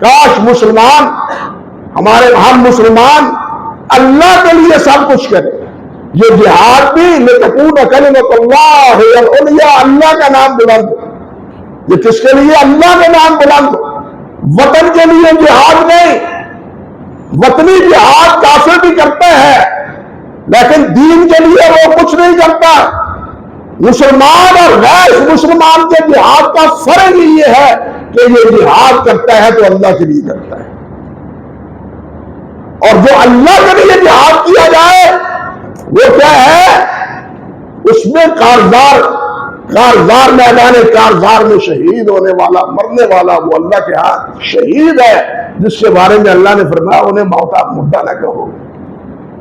کاش مسلمان، ہمارے ہم مسلمان اللہ کے لیے سب کچھ کریں. یہ جہاد بھی لتکون کلمۃ اللہ ہی العلیٰ، اللہ کا نام بلند ہو. یہ کس کے لیے؟ اللہ کا نام بلند ہو. وطن کے لیے جہاد نہیں. وطنی جہاد کافر بھی کرتے ہیں لیکن دین کے لیے وہ کچھ نہیں کرتا. مسلمان اور غیر مسلمان کے جہاد کا فرق یہ ہے کہ یہ جہاد کرتا ہے تو اللہ کے لیے کرتا ہے، اور جو اللہ کے لیے جہاد کیا جائے وہ کیا ہے؟ اس میں کارزار میدان کارزار میں شہید ہونے والا، مرنے والا وہ اللہ کے ہاتھ شہید ہے، جس کے بارے میں اللہ نے فرمایا انہیں موت آپ مردہ نہ کہو،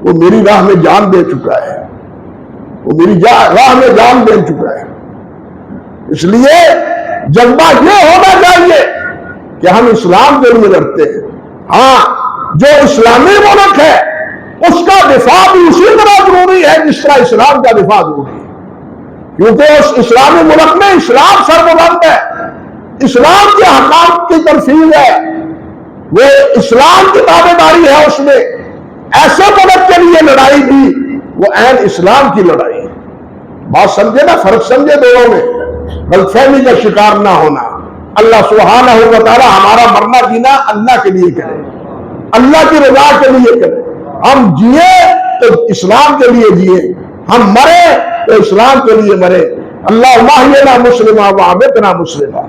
وہ میری راہ میں جان دے چکا ہے، وہ میری راہ میں جان دے چکا ہے. اس لیے جذبہ یہ ہونا چاہیے کہ ہم اسلام کے لیے لڑتے ہیں. ہاں، جو اسلامی ملک ہے اس کا دفاع بھی اسی طرح ضروری ہے جس طرح اسلام کا دفاع ضروری ہے، کیونکہ اس اسلامی ملک میں اسلام سربلند ہے، اسلام کے حقائق کی ترفیع ہے، وہ اسلام کی تابع داری ہے. اس میں ایسے ملک کے لیے لڑائی بھی وہ عین اسلام کی لڑائی ہے. بات سمجھے نا، فرق سمجھے دونوں میں، غلط فہمی کا شکار نہ ہونا. اللہ سبحانہ و تعالی ہمارا مرنا جینا اللہ کے لیے کرے، اللہ کی رضا کے لیے کرے. ہم جیے تو اسلام کے لیے جیے، ہم مرے تو اسلام کے لیے مرے. اللہ احینا مسلما وامتنا مسلما.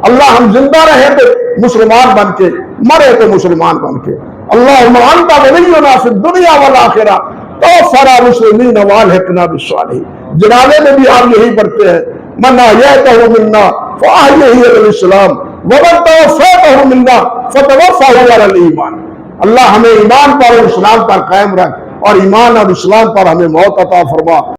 اللہ ہم زندہ رہے تو مسلمان بن کے، مرے تو مسلمان بن کے. اللہم انت ولینا فی الدنیا والآخرہ توفنا مسلمین والحقنا بالصالحین. جنازے میں بھی ہم یہی پڑھتے ہیں، من احییتہ منا فاحیہ علی الاسلام ومن توفیتہ منا فتوفہ علی الایمان. اللہ ہمیں ایمان پر اور اسلام پر قائم رکھ، اور ایمان اور اسلام پر ہمیں موت عطا فرما.